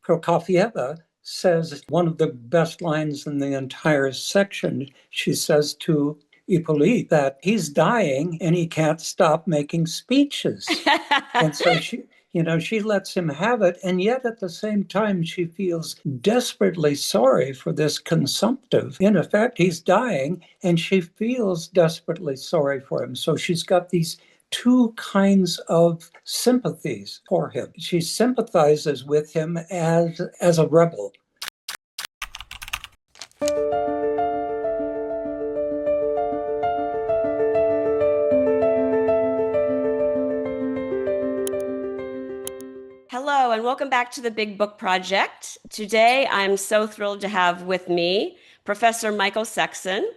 Prokofyevna says one of the best lines in the entire section. She says to Ippolit that he's dying and he can't stop making speeches. And so she lets him have it. And yet at the same time, she feels desperately sorry for this consumptive. In effect, he's dying and she feels desperately sorry for him. So she's got these two kinds of sympathies for him. She sympathizes with him as a rebel. Hello, and welcome back to the Big Book Project. Today, I'm so thrilled to have with me Professor Michael Sexton.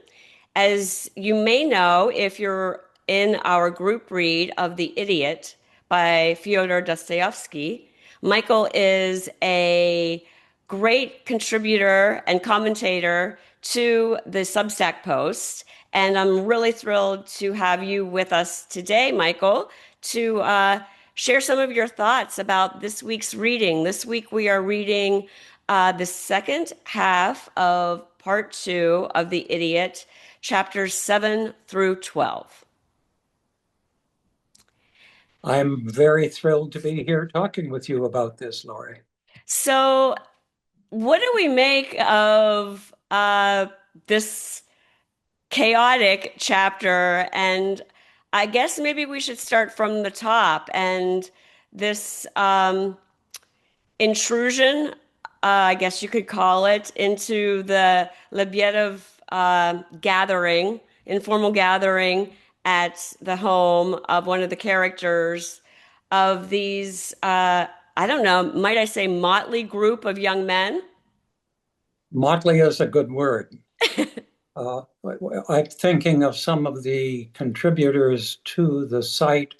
As you may know, if you're in our group read of The Idiot by Fyodor Dostoevsky, Michael is a great contributor and commentator to the Substack post, and I'm really thrilled to have you with us today, Michael, to share some of your thoughts about this week's reading. This week we are reading the second half of part 2 of The Idiot, chapters 7 through 12. I'm very thrilled to be here talking with you about this, Lori. So what do we make of this chaotic chapter? And I guess maybe we should start from the top and this intrusion, I guess you could call it, into the Lebedev gathering, informal gathering at the home of one of the characters of these, I don't know, might I say motley group of young men? Motley is a good word. I'm thinking of some of the contributors to the site,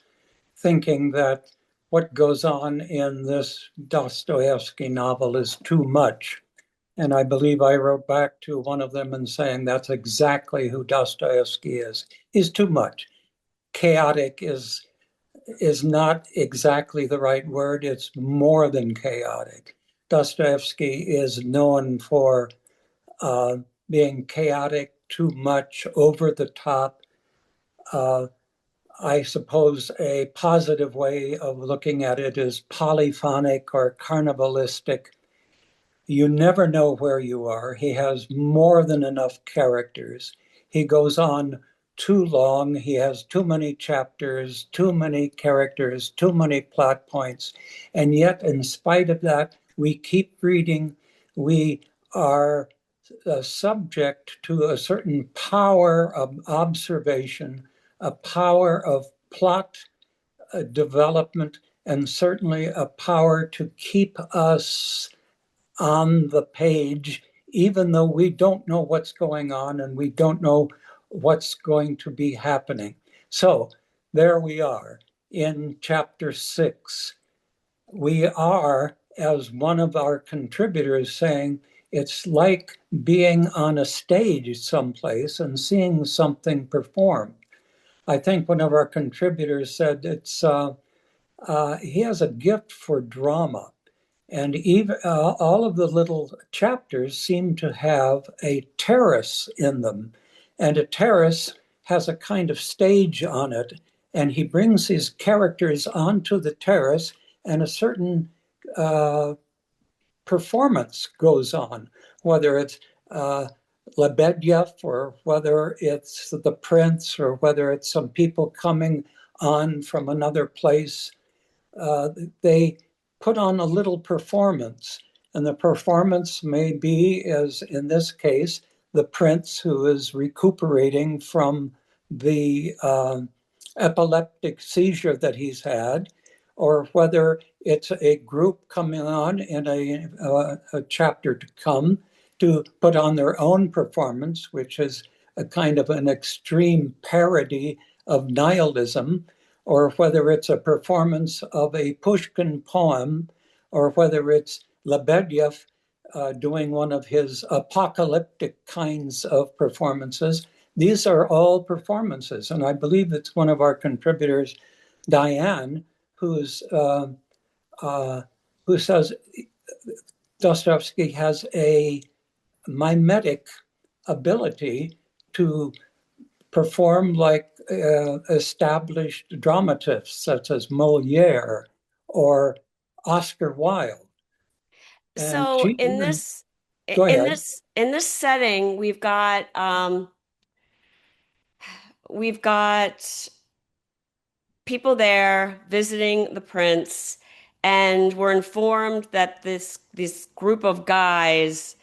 thinking that what goes on in this Dostoevsky novel is too much. And I believe I wrote back to one of them and saying that's exactly who Dostoevsky is. He's too much. Chaotic is not exactly the right word. It's more than chaotic. Dostoevsky is known for being chaotic, too much, over the top. I suppose a positive way of looking at it is polyphonic or carnivalistic. You never know where you are. He has more than enough characters. He goes on too long. He has too many chapters, too many characters, too many plot points. And yet, in spite of that, we keep reading. We are subject to a certain power of observation, a power of plot development, and certainly a power to keep us on the page, even though we don't know what's going on and we don't know what's going to be happening. So there we are in chapter 6. We are, as one of our contributors saying, it's like being on a stage someplace and seeing something performed. I think one of our contributors said he has a gift for drama. And even all of the little chapters seem to have a terrace in them. And a terrace has a kind of stage on it. And he brings his characters onto the terrace, and a certain performance goes on, whether it's Lebedev or whether it's the prince or whether it's some people coming on from another place. They put on a little performance, and the performance may be, as in this case, the prince who is recuperating from the epileptic seizure that he's had, or whether it's a group coming on in a chapter to come to put on their own performance, which is a kind of an extreme parody of nihilism, or whether it's a performance of a Pushkin poem, or whether it's Lebedev doing one of his apocalyptic kinds of performances. These are all performances. And I believe it's one of our contributors, Diane, who says Dostoevsky has a mimetic ability to perform like established dramatists such as Moliere or Oscar Wilde. And So she even, go ahead. in this setting, we've got people there visiting the prince, and we're informed that this group of guys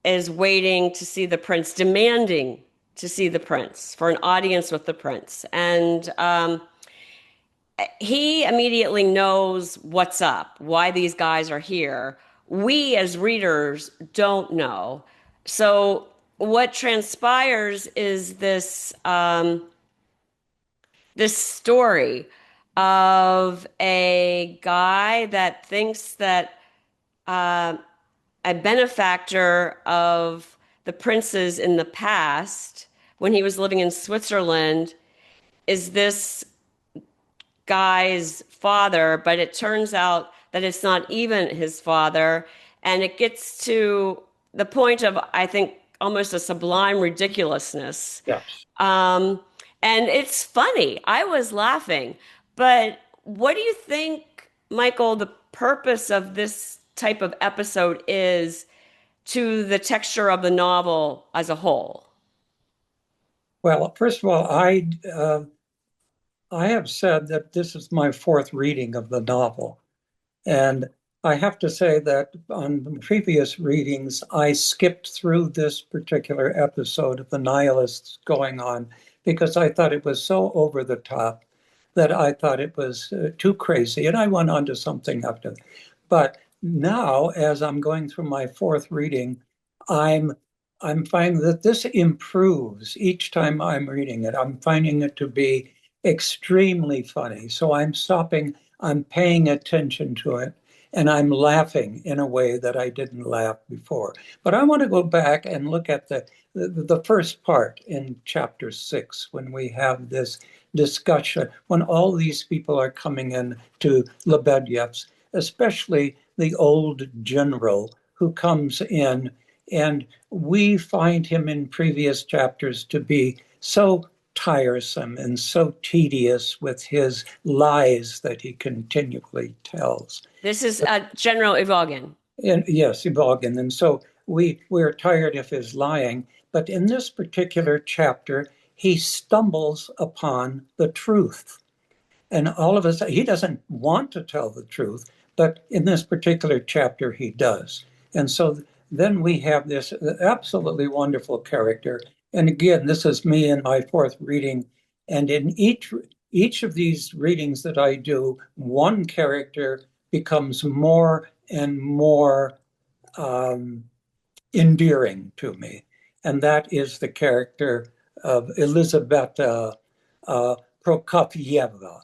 is waiting to see the prince, demanding to see the prince for an audience with the prince, and he immediately knows what's up, why these guys are here. We as readers don't know. So what transpires is this story of a guy that thinks that a benefactor of the princes in the past, when he was living in Switzerland, is this guy's father, but it turns out that it's not even his father. And it gets to the point of, I think, almost a sublime ridiculousness. Yes. Um, and it's funny. I was laughing. But what do you think, Michael, the purpose of this type of episode is to the texture of the novel as a whole? Well, first of all, I have said that this is my fourth reading of the novel. And I have to say that on previous readings, I skipped through this particular episode of the Nihilists going on because I thought it was so over the top that I thought it was too crazy. And I went on to something after. But now, as I'm going through my fourth reading, I'm I'm finding that this improves each time I'm reading it. I'm finding it to be extremely funny. So I'm stopping, I'm paying attention to it, and I'm laughing in a way that I didn't laugh before. But I want to go back and look at the first part in chapter 6 when we have this discussion, when all these people are coming in to Lebedev's, especially the old general who comes in, and we find him in previous chapters to be so tiresome and so tedious with his lies that he continually tells. This is General Ivolgin. And yes, Ivalgin. And so we're tired of his lying. But in this particular chapter, he stumbles upon the truth. And all of a sudden, he doesn't want to tell the truth, but in this particular chapter, he does. And so then we have this absolutely wonderful character. And again, this is me in my fourth reading. And in each of these readings that I do, one character becomes more and more um, endearing to me. And that is the character of Lizaveta Prokofyevna.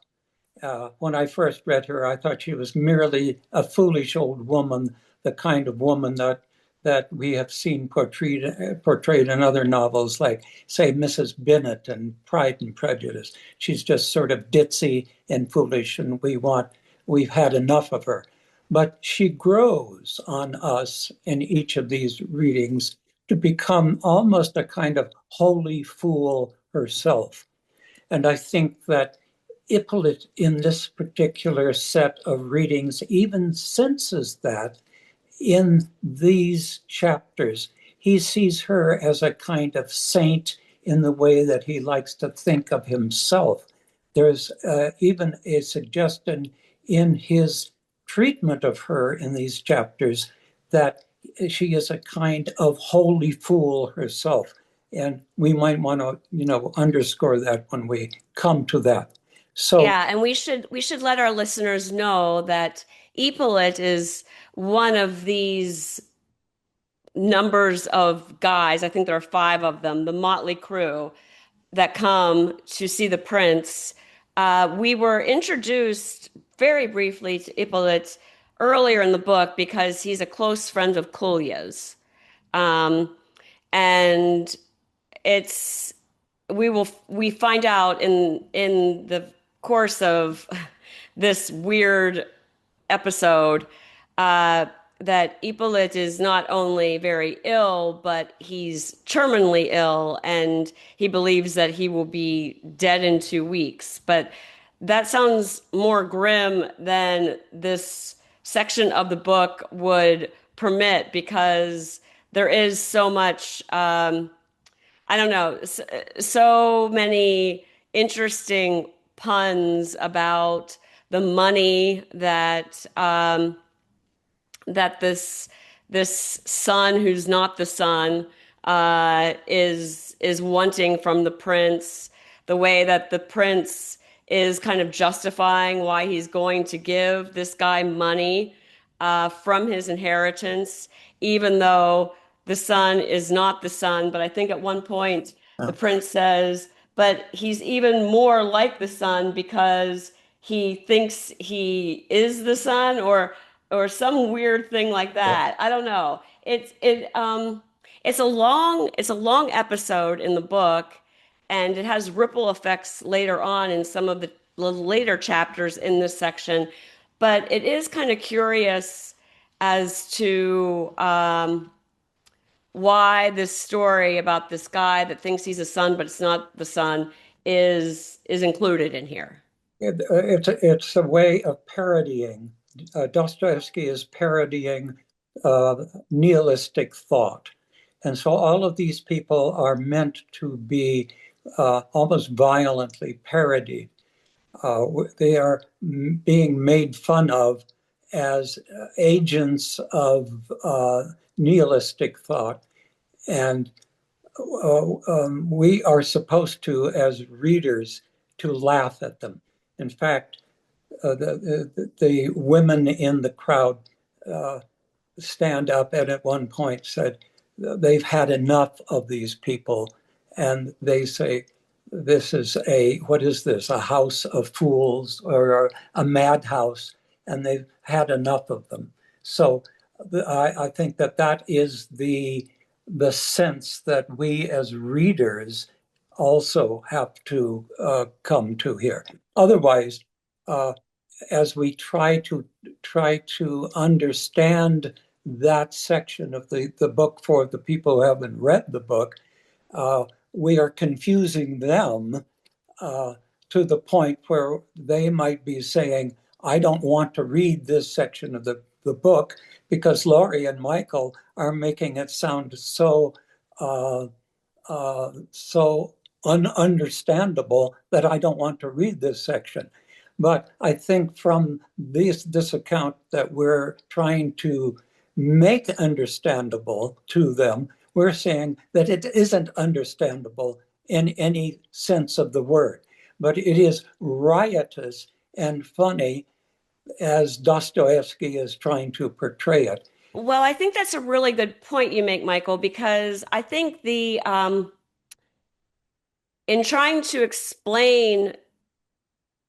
When I first read her, I thought she was merely a foolish old woman, the kind of woman that we have seen portrayed in other novels, like, say, Mrs. Bennet and Pride and Prejudice. She's just sort of ditzy and foolish, and we've had enough of her. But she grows on us in each of these readings to become almost a kind of holy fool herself. And I think that Ippolit in this particular set of readings even senses that in these chapters. He sees her as a kind of saint in the way that he likes to think of himself. There's even a suggestion in his treatment of her in these chapters that she is a kind of holy fool herself. And we might want to, underscore that when we come to that. So, Yeah, and we should let our listeners know that Ippolit is one of these numbers of guys. I think there are five of them, the motley crew that come to see the prince. We were introduced very briefly to Ippolit earlier in the book because he's a close friend of Kolya's. And it's we find out in the course of this weird episode that Ippolit is not only very ill, but he's terminally ill, and he believes that he will be dead in 2 weeks. But that sounds more grim than this section of the book would permit, because there is so much, I don't know, so many interesting puns about the money that this son who's not the son is wanting from the prince, the way that the prince is kind of justifying why he's going to give this guy money from his inheritance, even though the son is not the son. But I think at one point the prince says, but he's even more like the son because he thinks he is the son, or some weird thing like that. I don't know. It's a long episode in the book, and it has ripple effects later on in some of the later chapters in this section. But it is kind of curious as to why this story about this guy that thinks he's a son but it's not the son is included in here. It's a way of parodying. Dostoevsky is parodying nihilistic thought. And so all of these people are meant to be almost violently parodied. They are being made fun of as agents of nihilistic thought. And we are supposed to, as readers, to laugh at them. In fact, the women in the crowd stand up and at one point said they've had enough of these people. And they say, this is what is this, a house of fools or a madhouse? And they've had enough of them. So I think that is the sense that we as readers also have to come to here. Otherwise, as we try to understand that section of the book for the people who haven't read the book, we are confusing them to the point where they might be saying, I don't want to read this section of the book because Laurie and Michael are making it sound so ununderstandable that I don't want to read this section. But I think from this account that we're trying to make understandable to them, we're saying that it isn't understandable in any sense of the word, but it is riotous and funny as Dostoevsky is trying to portray it. Well, I think that's a really good point you make, Michael, because I think in trying to explain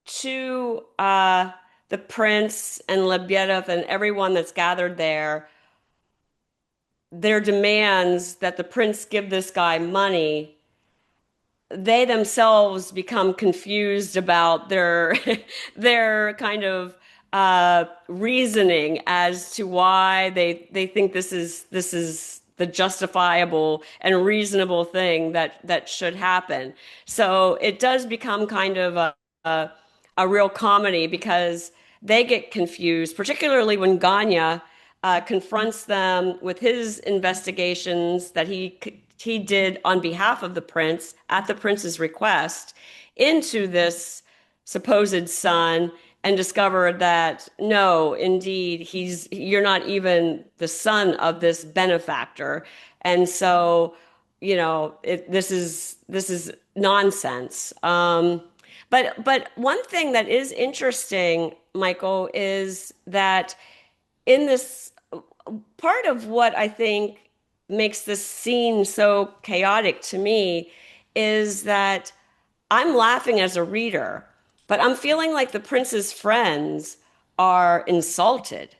to the prince and Lebedev and everyone that's gathered there their demands that the prince give this guy money, they themselves become confused about their their kind of reasoning as to why they think this is the justifiable and reasonable thing that should happen. So it does become kind of a real comedy because they get confused, particularly when Ganya confronts them with his investigations that he did on behalf of the prince at the prince's request into this supposed son, and discovered that no, indeed, you're not even the son of this benefactor, and so this is nonsense. But one thing that is interesting, Michael, is that in this part of what I think makes this scene so chaotic to me is that I'm laughing as a reader, but I'm feeling like the prince's friends are insulted.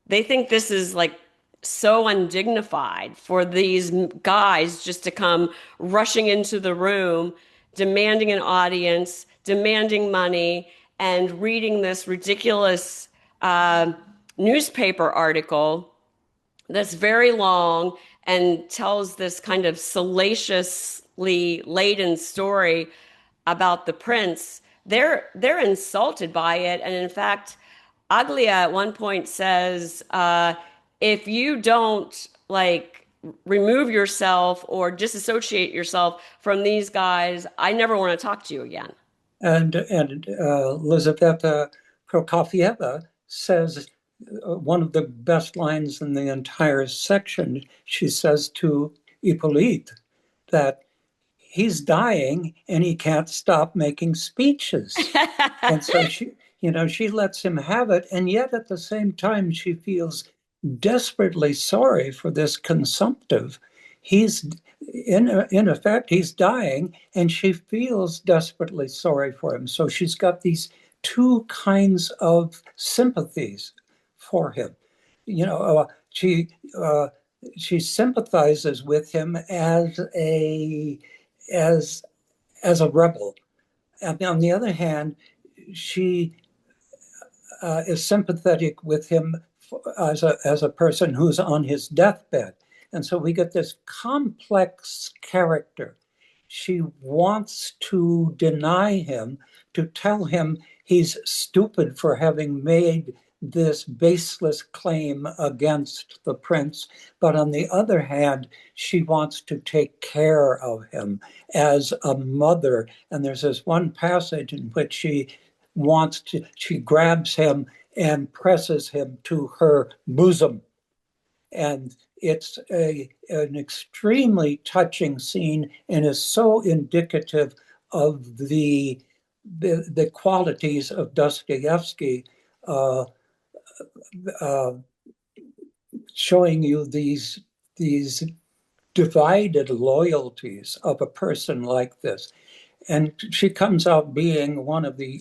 They think this is like so undignified for these guys just to come rushing into the room, demanding an audience, demanding money, and reading this ridiculous newspaper article that's very long and tells this kind of salaciously laden story about the prince. They're insulted by it, and in fact, Aglia at one point says, "If you don't like remove yourself or disassociate yourself from these guys, I never want to talk to you again." And Lizaveta Prokofyevna says one of the best lines in the entire section. She says to Ippolit that he's dying and he can't stop making speeches. And so she lets him have it. And yet at the same time, she feels desperately sorry for this consumptive. He's in effect, he's dying, and she feels desperately sorry for him. So she's got these two kinds of sympathies for him. She sympathizes with him as as a rebel, and on the other hand, she is sympathetic with him as a person who's on his deathbed. And so we get this complex character. She wants to deny him, to tell him he's stupid for having made this baseless claim against the prince. But on the other hand, she wants to take care of him as a mother. And there's this one passage in which she grabs him and presses him to her bosom. And it's an extremely touching scene and is so indicative of the qualities of Dostoevsky, uh, uh, showing you these divided loyalties of a person like this. And she comes out being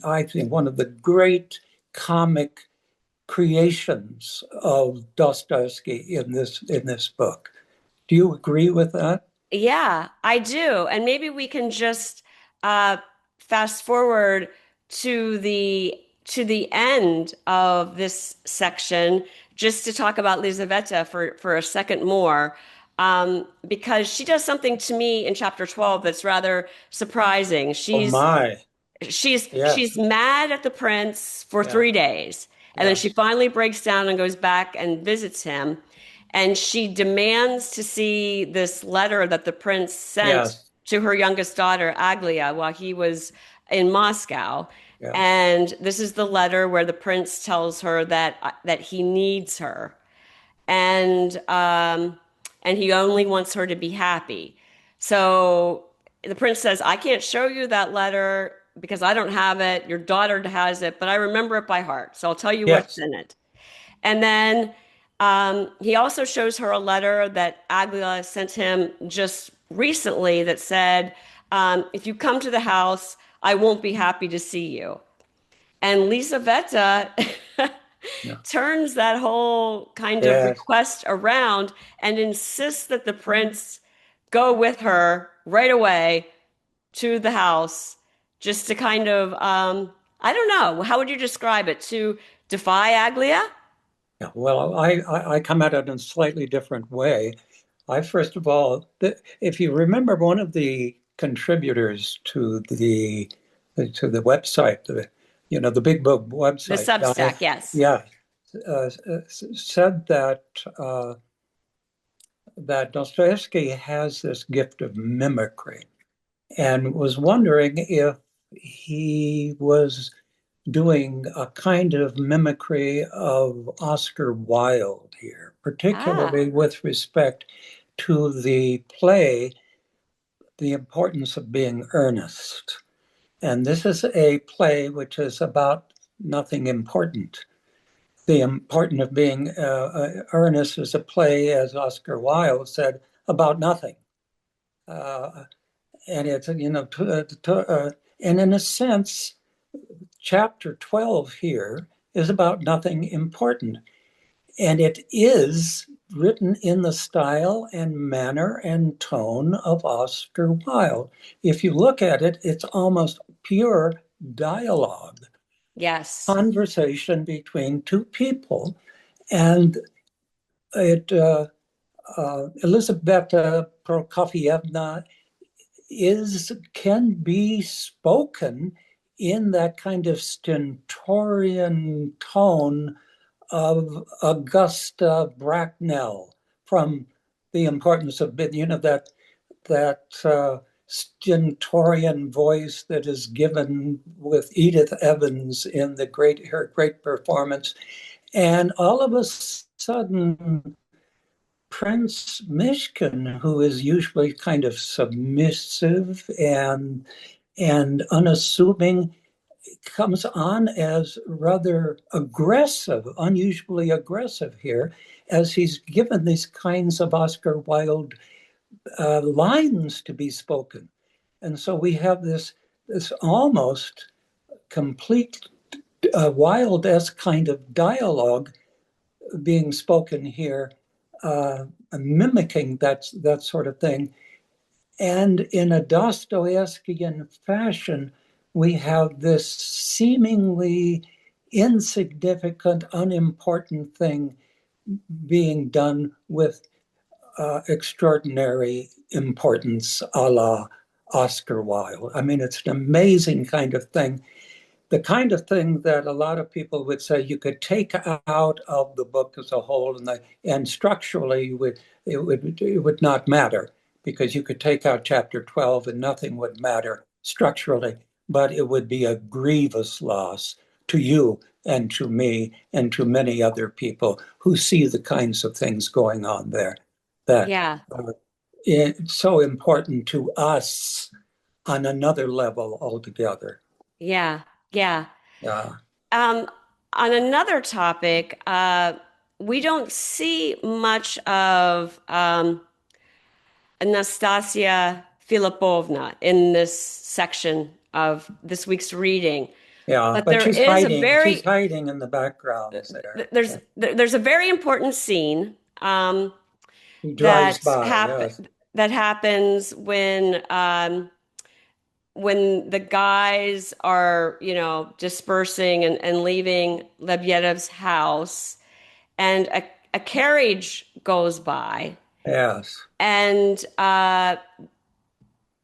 I think, one of the great comic creations of Dostoevsky in this book. Do you agree with that? Yeah, I do. And maybe we can just uh, fast forward to the end of this section, just to talk about Lizaveta for a second more, because she does something to me in chapter 12 that's rather surprising. Oh my. She's Yes. mad at the prince for Yeah. 3 days, and then she Yes. finally breaks down and goes back and visits him. And she demands to see this letter that the prince sent Yes. to her youngest daughter, Aglia, while he was in Moscow. Yes. And this is the letter where the prince tells her that he needs her, and and he only wants her to be happy. So the prince says, "I can't show you that letter because I don't have it. Your daughter has it, but I remember it by heart. So I'll tell you what's Yes. in it." And then he also shows her a letter that Aglia sent him just recently that said, "If you come to the house, I won't be happy to see you." And Lizaveta Yeah. turns that whole kind of Yes. request around and insists that the prince go with her right away to the house, just to kind of, I don't know, how would you describe it? To defy Aglia? Yeah. Well, I come at it in a slightly different way. I first of all, if you remember, one of the contributors to the website, the Big Book The website, Substack, yes. yeah, said that Dostoevsky has this gift of mimicry, and was wondering if he was doing a kind of mimicry of Oscar Wilde here, Ah, particularly with respect to the play, The Importance of Being Earnest. And this is a play which is about nothing important. The Importance of Being Earnest is a play, as Oscar Wilde said, about nothing. Uh, and it's, and in a sense, chapter 12 here is about nothing important. And it is written in the style and manner and tone of Oscar Wilde. If you look at it, it's almost pure dialogue, yes. conversation between two people. And it Lizaveta Prokofyevna can be spoken in that kind of stentorian tone of Augusta Bracknell from The Importance of that stentorian voice that is given with Edith Evans in her great performance. And all of a sudden, Prince Myshkin, who is usually kind of submissive and unassuming, comes on as rather aggressive, unusually aggressive here, as he's given these kinds of Oscar Wilde lines to be spoken. And so we have this almost complete Wilde-esque kind of dialogue being spoken here, mimicking that sort of thing. And in a Dostoevskian fashion, we have this seemingly insignificant, unimportant thing being done with extraordinary importance, a la Oscar Wilde. I mean, it's an amazing kind of thing. The kind of thing that a lot of people would say you could take out of the book as a whole, and structurally it would not matter, because you could take out chapter 12 and nothing would matter structurally, but it would be a grievous loss to you and to me and to many other people who see the kinds of things going on there that Yeah, are so important to us on another level altogether. yeah, yeah. Yeah. Um, on another topic, we don't see much of Nastasya Filippovna in this section of this week's reading, Yeah, but but there she's is a hiding. She's very hiding in the background there. there's a very important scene He drives that by. Yes. happens when the guys are, dispersing and leaving Lebyedev's house, and a carriage goes by, Yes. and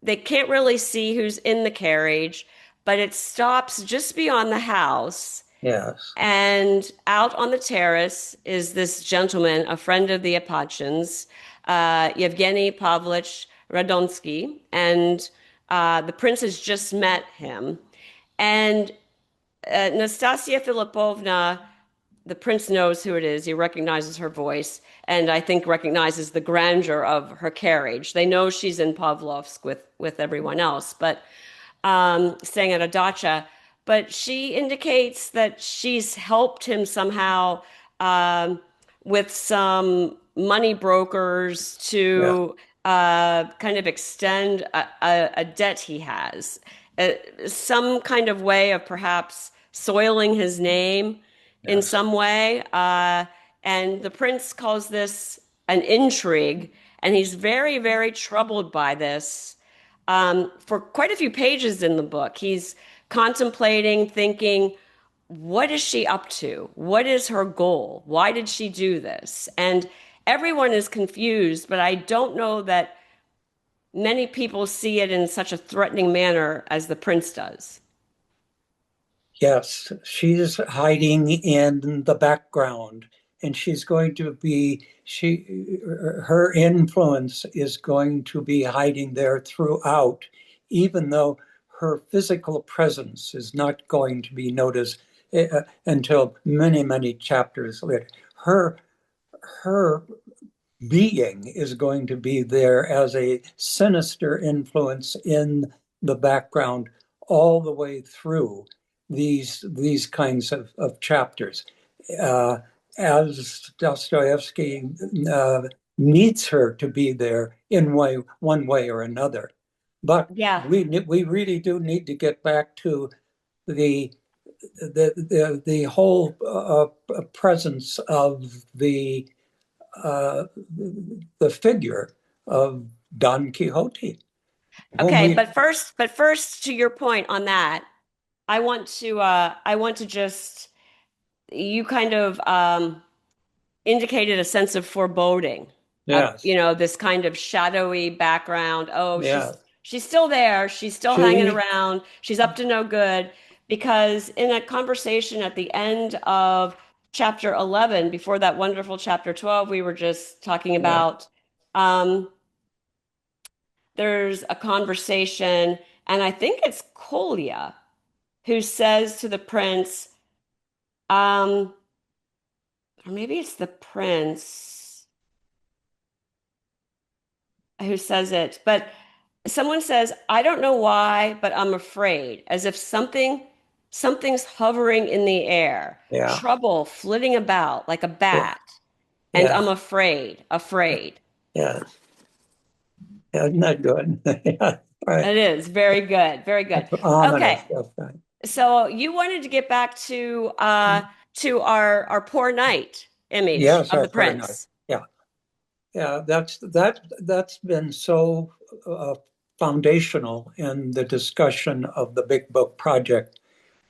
they can't really see who's in the carriage, but it stops just beyond the house. Yes. And out on the terrace is this gentleman, a friend of the Apachins, Yevgeny Pavlovich Radonsky, and the prince has just met him. And Nastasya Filippovna, the prince knows who it is. He recognizes her voice, and I think recognizes the grandeur of her carriage. They know she's in Pavlovsk with everyone else, but staying at a dacha. But she indicates that she's helped him somehow with some money brokers Yes. to kind of extend a debt he has, some kind of way of perhaps soiling his name in Yes. some way. And the prince calls this an intrigue, and he's very, very troubled by this. For quite a few pages in the book, he's contemplating, thinking, what is she up to? What is her goal? Why did she do this? And everyone is confused, but I don't know that many people see it in such a threatening manner as the prince does. Yes. She's hiding in the background, and her influence is going to be hiding there throughout, even though her physical presence is not going to be noticed until many, many chapters later. Her being is going to be there as a sinister influence in the background all the way through these kinds of chapters. Uh, as Dostoevsky needs her to be there in one way or another. But Yeah. we really do need to get back to the the whole presence of uh, the figure of Don Quixote, whom Okay, we, but first to your point on that, I want to just you kind of indicated a sense of foreboding. Yes. This kind of shadowy background. Oh, she's Yes. she's still there. She's still hanging She, around. She's up to no good. Because in a conversation at the end of chapter 11, before that wonderful chapter 12 we were just talking yeah, about, there's a conversation, and I think it's Kolya who says to the prince, um, or maybe it's the prince who says it, but someone says, I don't know why, but I'm afraid, as if something's hovering in the air, yeah, trouble flitting about like a yeah, bat, and yeah, I'm afraid. yeah. Isn't that good? Yeah, right. It is very good, very good. That's ominous. Okay, That's right. so you wanted to get back to our poor knight image Yes, of our the paranoid. prince. Yeah, yeah. That's been so foundational in the discussion of the Big Book Project,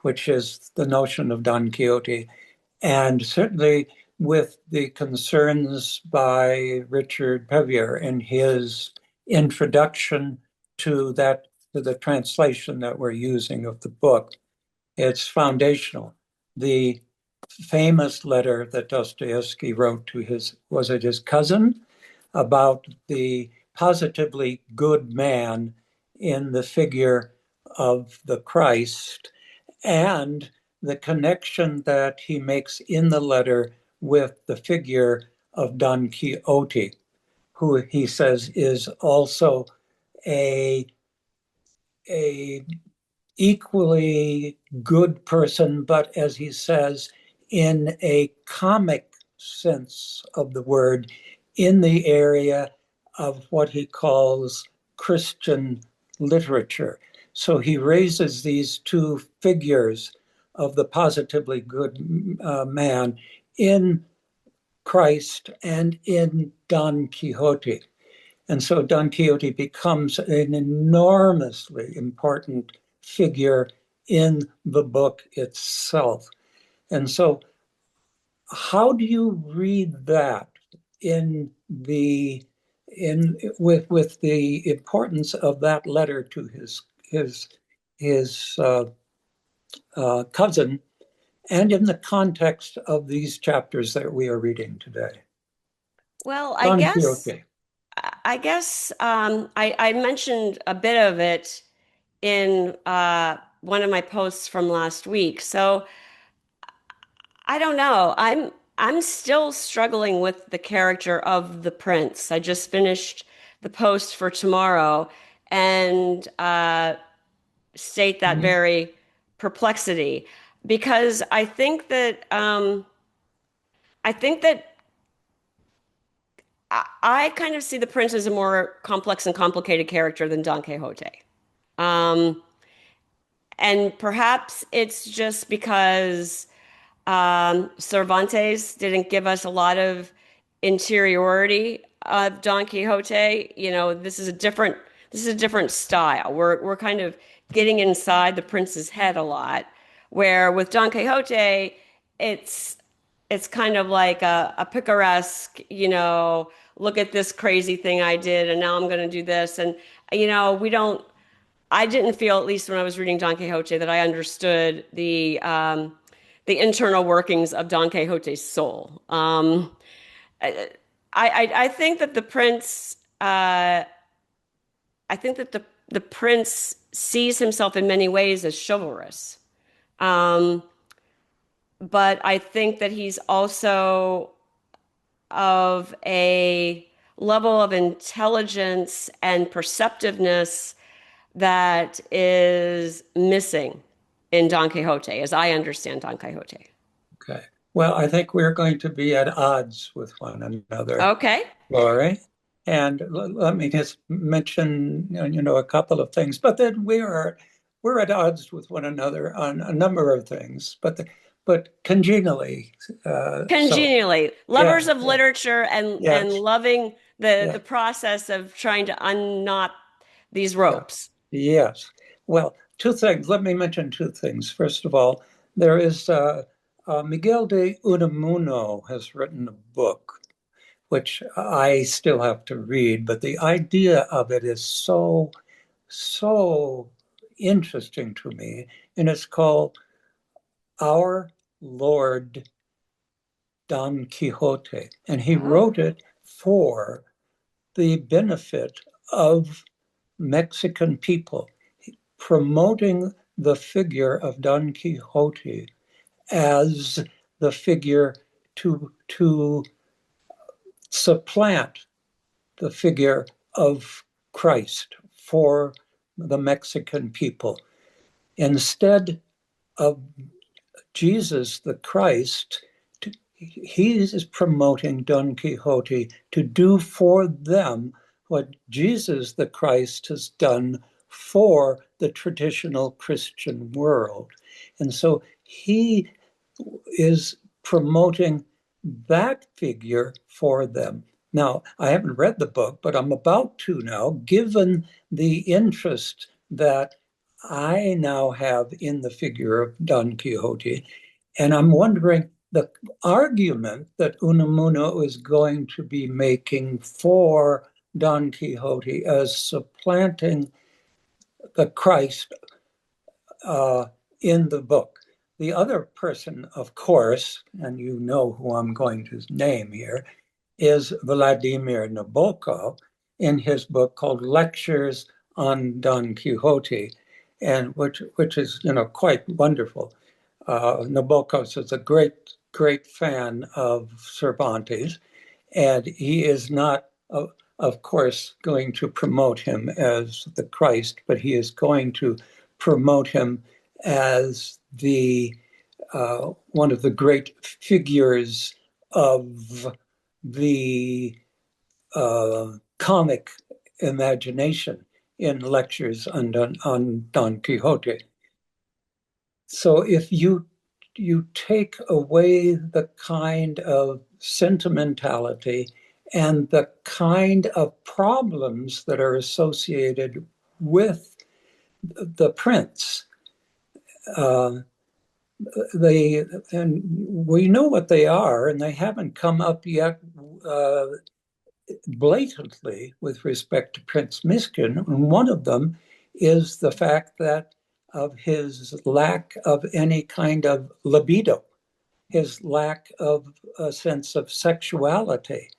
which is the notion of Don Quixote. And certainly with the concerns by Richard Pevier in his introduction to the translation that we're using of the book, it's foundational. The famous letter that Dostoevsky wrote to his cousin about the positively good man in the figure of the Christ, and the connection that he makes in the letter with the figure of Don Quixote, who he says is also a, a equally good person, but as he says, in a comic sense of the word, in the area of what he calls Christian literature. So he raises these two figures of the positively good man in Christ and in Don Quixote. And so Don Quixote becomes an enormously important figure in the book itself. And so, how do you read that in the in with the importance of that letter to his his cousin, and in the context of these chapters that we are reading today? Well, I Don guess Quixote. I guess I mentioned a bit of it in one of my posts from last week. So I don't know. I'm still struggling with the character of the prince. I just finished the post for tomorrow and state that Mhm. very perplexity, because I think that I kind of see the prince as a more complex and complicated character than Don Quixote. Um, and perhaps it's just because Cervantes didn't give us a lot of interiority of Don Quixote. This is a different style. We're kind of getting inside the prince's head a lot, where with Don Quixote, it's it's kind of like a picaresque, look at this crazy thing I did, and now I'm going to do this. And, we don't, I didn't feel, at least when I was reading Don Quixote, that I understood the internal workings of Don Quixote's soul. I, I think that the prince, I think that the prince sees himself in many ways as chivalrous. Um, but I think that he's also of a level of intelligence and perceptiveness that is missing in Don Quixote, as I understand Don Quixote. Okay. Well, I think we're going to be at odds with one another, Okay. Lori. And let me just mention, a couple of things. But then we're at odds with one another on a number of things, but congenially. So Congenially, yeah, lovers of yeah, literature and yes, loving the yeah, process of trying to unknot these yeah, ropes. yes. Well, two things. Let me mention two things. First of all, there is Miguel de Unamuno has written a book, which I still have to read, but the idea of it is so interesting to me. And it's called Our Lord Don Quixote. And he Oh, wrote it for the benefit of Mexican people, promoting the figure of Don Quixote as the figure to supplant the figure of Christ for the Mexican people. Instead of Jesus the Christ, he is promoting Don Quixote to do for them what Jesus the Christ has done for the traditional Christian world. And so he is promoting that figure for them. Now, I haven't read the book, but I'm about to now, given the interest that I now have in the figure of Don Quixote. And I'm wondering the argument that Unamuno is going to be making for Don Quixote as supplanting the Christ uh, in the book. The other person, of course, and you know who I'm going to name here, is Vladimir Nabokov in his book called Lectures on Don Quixote, and which is quite wonderful. Nabokov is a great fan of Cervantes, and he is not, of course, going to promote him as the Christ, but he is going to promote him as the one of the great figures of the comic imagination in lectures on Don Quixote. So if you take away the kind of sentimentality and the kind of problems that are associated with the prince, uh, and we know what they are, and they haven't come up yet uh, blatantly with respect to Prince Myshkin. And one of them is the fact that of his lack of any kind of libido, his lack of a sense of sexuality.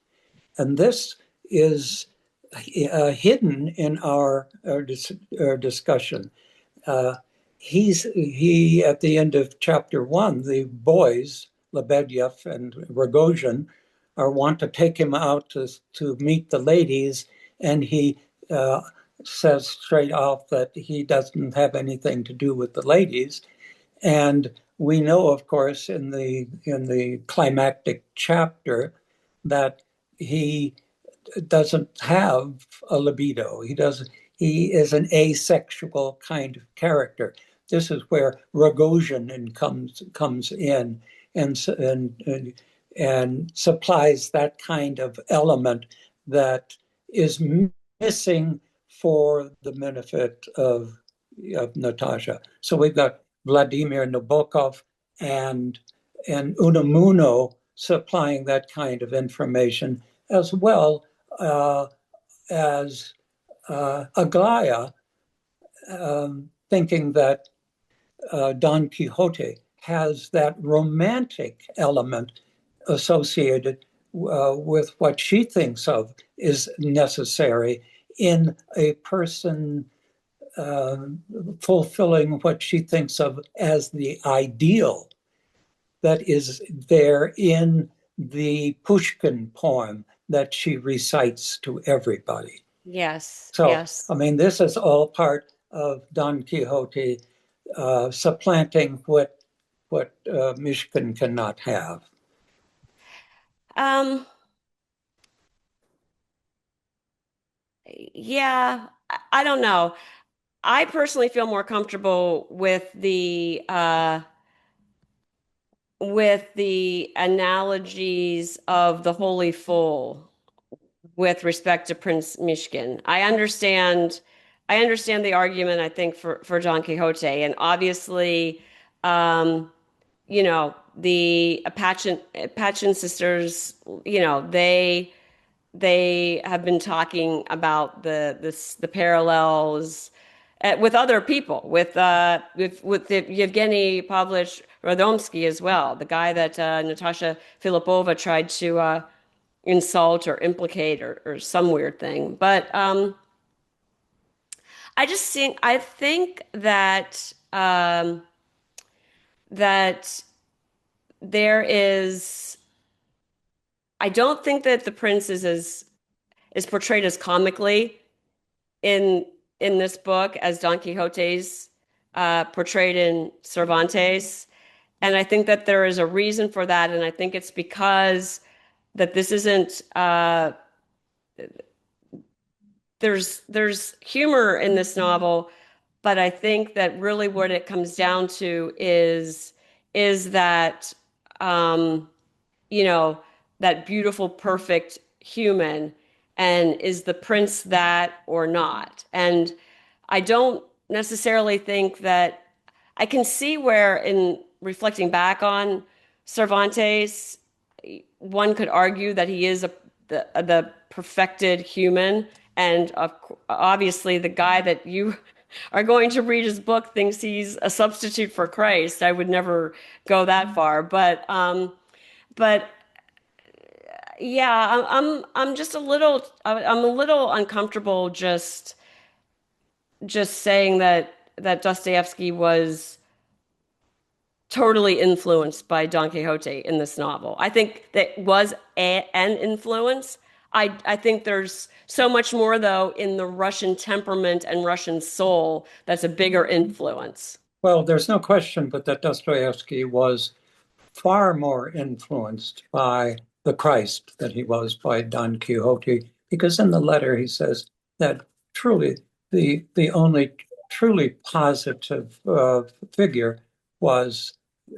And this is hidden in our discussion. Uh, he at the end of chapter 1, the boys, Lebedev and Rogozhin, want to take him out to meet the ladies, and he uh, says straight off that he doesn't have anything to do with the ladies. And we know, of course, in the climactic chapter that he doesn't have a libido. He doesn't. He is an asexual kind of character. This is where Rogozhin comes in and supplies that kind of element that is missing for the benefit of Natasha. So we've got Vladimir Nabokov and Unamuno supplying that kind of information, as well as Aglaya thinking that Don Quixote has that romantic element associated with what she thinks of is necessary in a person fulfilling what she thinks of as the ideal that is there in the Pushkin poem that she recites to everybody. yes, So, yes. I mean, this is all part of Don Quixote supplanting what Myshkin cannot have. Um, yeah, I don't know. I personally feel more comfortable with the analogies of the Holy Fool with respect to Prince Myshkin. I understand the argument, I think, for Don Quixote. And obviously, um, the Apache sisters, they have been talking about the parallels with other people, with Yevgeny Pavlovich Radomsky as well, the guy that Natasha Filippova tried to insult or implicate or some weird thing. But I think that that there is. I don't think that the prince is portrayed as comically in this book as Don Quixote's portrayed in Cervantes, and I think that there is a reason for that, and I think it's because that this isn't. There's humor in this novel, but I think that really what it comes down to is that you know, that beautiful, perfect human, and is the prince that or not? And I don't necessarily think that I can see where, in reflecting back on Cervantes, one could argue that he is the perfected human. And obviously, the guy that you are going to read his book thinks he's a substitute for Christ. I would never go that far, but yeah, I'm just I'm a little uncomfortable just saying that Dostoevsky was totally influenced by Don Quixote in this novel. I think that was an influence. I think there's so much more, though, in the Russian temperament and Russian soul that's a bigger influence. Well, there's no question but that Dostoevsky was far more influenced by the Christ than he was by Don Quixote, because in the letter he says that truly the only truly positive figure was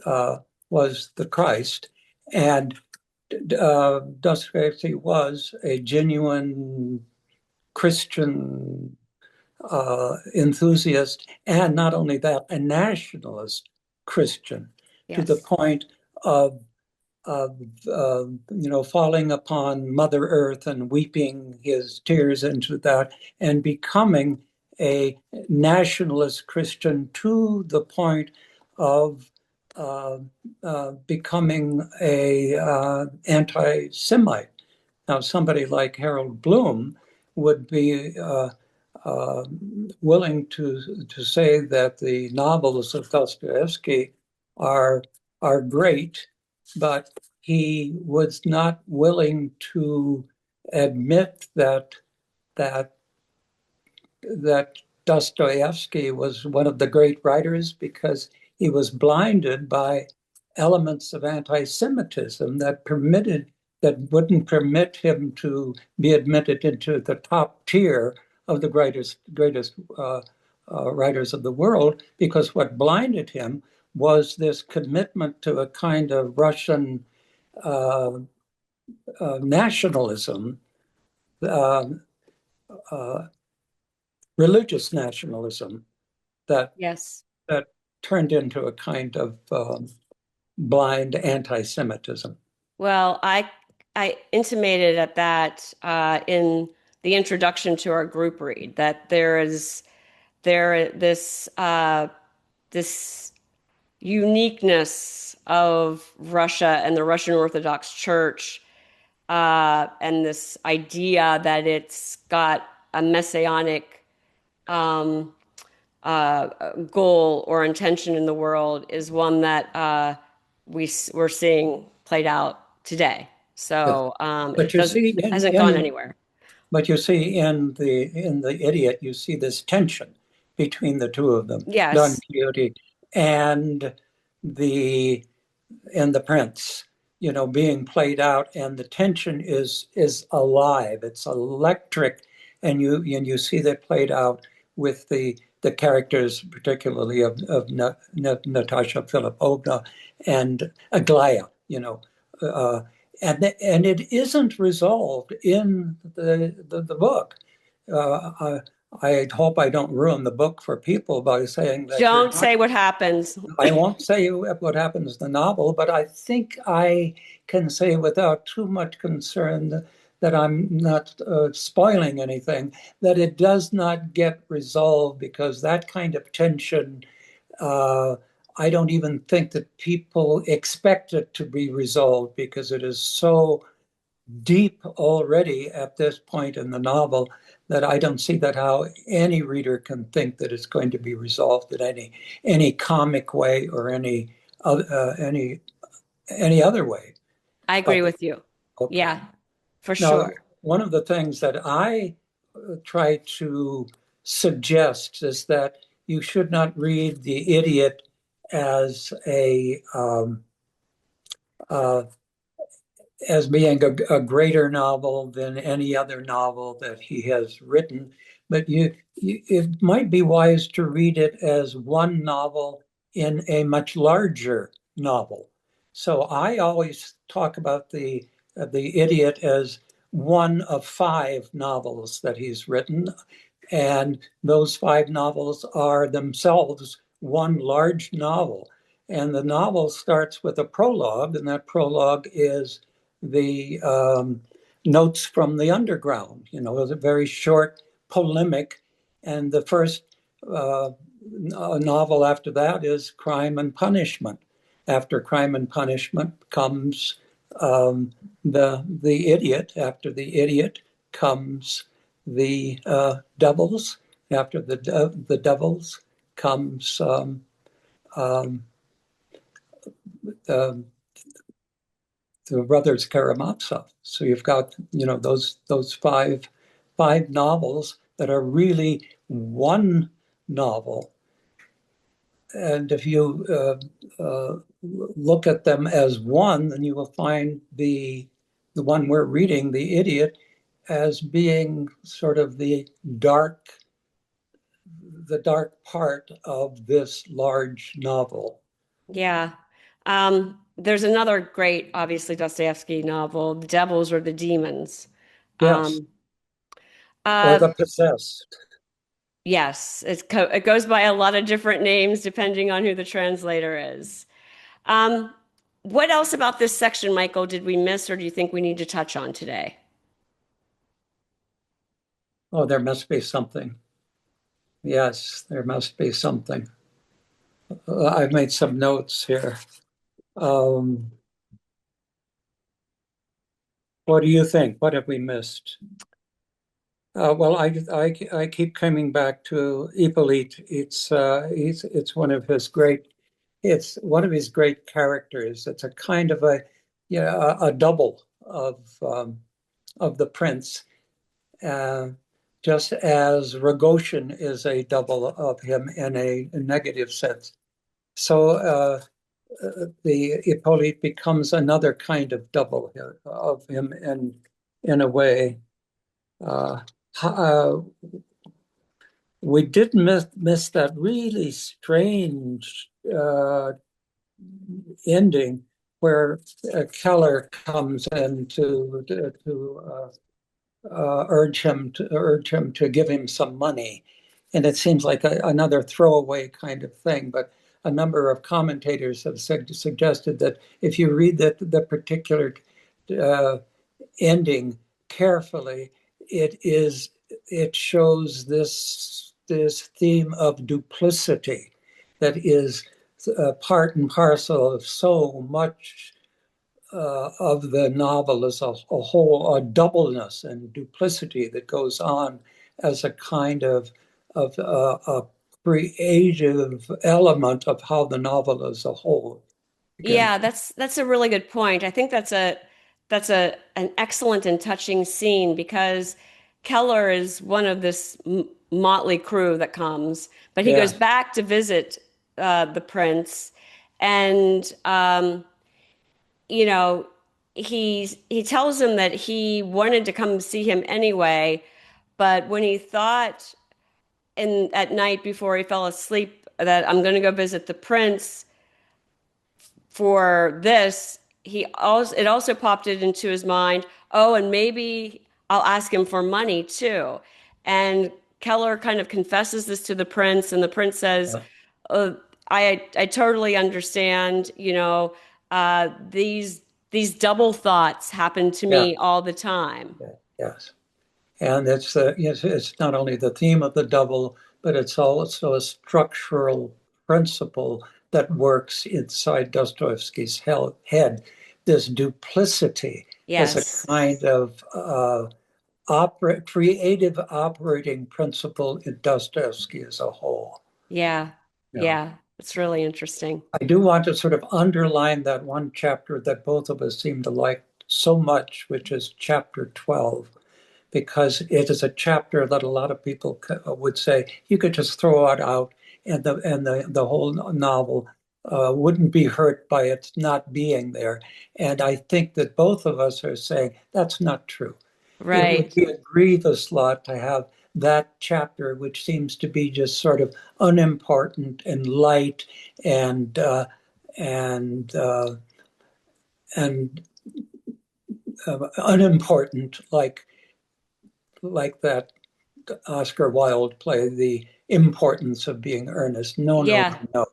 the Christ, and Dostoevsky was a genuine Christian enthusiast, and not only that, a nationalist Christian, to the Yes. point of falling upon Mother Earth and weeping his tears into that, and becoming a nationalist Christian to the point of becoming a anti-Semite. Now, somebody like Harold Bloom would be willing to say that the novels of Dostoevsky are great, but he was not willing to admit that Dostoevsky was one of the great writers, because he was blinded by elements of anti-Semitism that wouldn't permit him to be admitted into the top tier of the greatest writers of the world, because what blinded him was this commitment to a kind of Russian nationalism, uh, uh, religious nationalism, that Yes. that turned into a kind of blind anti-Semitism. Well, I intimated at that in the introduction to our group read that there this uniqueness of Russia and the Russian Orthodox Church, and this idea that it's got a messianic um, goal or intention in the world, is one that we're seeing played out today. So But it you doesn't see, hasn't gone anywhere. in the Idiot, you see this tension between the two of them, Don Yes. Quixote and the Prince, being played out, and the tension is alive. It's electric, and you see that played out with the characters, particularly of Natasha Filippovna and Aglaya. Uh, and it isn't resolved in the book. I hope I don't ruin the book for people by saying that you're Don't not. say what happens. I won't say what happens in the novel, but I think I can say without too much concern that I'm not spoiling anything, that it does not get resolved because that kind of tension, uh, I don't even think that people expect it to be resolved because it is so deep already at this point in the novel that I don't see that how any reader can think that it's going to be resolved in any comic way or any other way. I agree But with you. okay. Yeah, for Now, sure. one of the things that I try to suggest is that you should not read The Idiot as uh, as being a greater novel than any other novel that he has written. But it might be wise to read it as one novel in a much larger novel. So I always talk about the Idiot as one of five novels that he's written, and those five novels are themselves one large novel. And the novel starts with a prologue, and that prologue is the notes from the underground. You know, it was a very short polemic. And the first novel after that is Crime and Punishment. After Crime and Punishment comes the Idiot. After the Idiot comes the Devils. After the Devils comes um, uh, the Brothers Karamazov. So you've got, you know, those five novels that are really one novel. And if you look at them as one, then you will find the one we're reading, The Idiot, as being sort of the dark part of this large novel. Yeah. There's another great, obviously, Dostoevsky novel, The Devils or the Demons. Yes, Um, or uh, The Possessed. yes, it goes by a lot of different names depending on who the translator is. Um, what else about this section, Michael, did we miss or do you think we need to touch on today? Oh, there must be something. Yes, there must be something. I've made some notes here. Um, what do you think? What have we missed? Well, I keep coming back to Ippolit. It's one of his great characters. It's a kind of a double of the prince, uh, just as Rogoshin is a double of him in a negative sense. So the Ippolit becomes another kind of double of him in a way. Uh, uh, we did miss that really strange ending where Keller comes in to urge him to give him some money, and it seems like another throwaway kind of thing. But a number of commentators have suggested that if you read the particular uh, ending carefully, it shows this theme of duplicity that is part and parcel of so much of the novel as a whole, a doubleness and duplicity that goes on as a kind of a creative element of how the novel as a whole begins. Yeah, that's a really good point. I think that's a an excellent and touching scene because Keller is one of this motley crew that comes, but he goes Yeah, back to visit the prince, and you know he tells him that he wanted to come see him anyway, but when he thought in at night before he fell asleep that I'm going to go visit the prince for this, it also popped it into his mind, oh, and maybe I'll ask him for money too. And Keller kind of confesses this to the prince, and the prince says, Yeah. uh, I totally understand, these double thoughts happen to Yeah. me all the time. Yeah. Yes. And it's not only the theme of the double, but it's also a structural principle that works inside Dostoevsky's head. This duplicity as a Yes. kind of creative operating principle in Dostoevsky as a whole. Yeah. You know, Yeah. It's really interesting. I do want to sort of underline that one chapter that both of us seem to like so much, which is chapter 12, because it is a chapter that a lot of people would say you could just throw it out, and the whole novel wouldn't be hurt by its not being there. And I think that both of us are saying that's not true. It would Right. be a grievous lot to have that chapter, which seems to be just sort of unimportant and light and and uh, and unimportant, like that Oscar Wilde play, The Importance of Being Earnest. No, no, Yeah. no, no.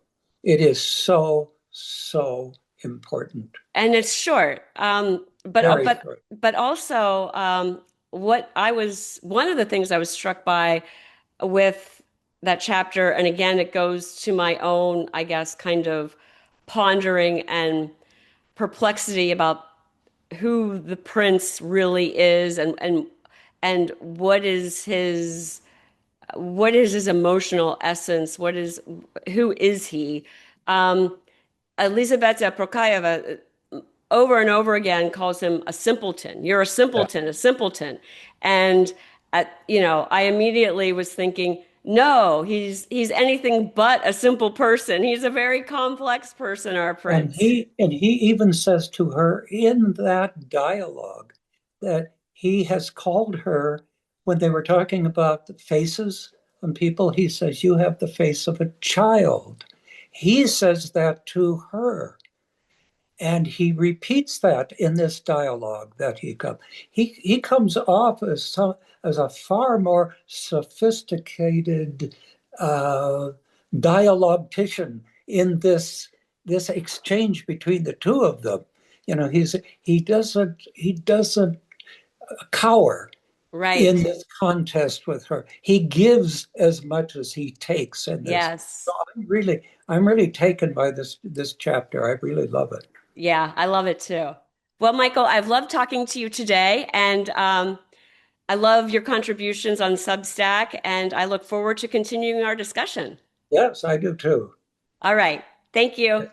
It is so, so important. And it's short. But Very short. but also what I was one of the things I was struck by with that chapter, and again, it goes to my own, I guess, kind of pondering and perplexity about who the prince really is, and what is his emotional essence? Who is he? Um, Lizaveta Prokofyevna over and over again calls him a simpleton. You're Yeah. a simpleton. And I immediately was thinking, no, he's anything but a simple person. He's a very complex person, our prince. And he even says to her in that dialogue that he has called her when they were talking about the faces on people, he says, "You have the face of a child." He says that to her. And he repeats that in this dialogue that he comes off as a far more sophisticated uh, dialogtician in this exchange between the two of them. He doesn't cower in Right. this contest with her. He gives as much as he takes in this. So Yes. I'm really taken by this chapter. I really love it. Yeah, I love it too. Well, Michael, I've loved talking to you today, and I love your contributions on Substack, and I look forward to continuing our discussion. Yes, I do too. All right. Thank you.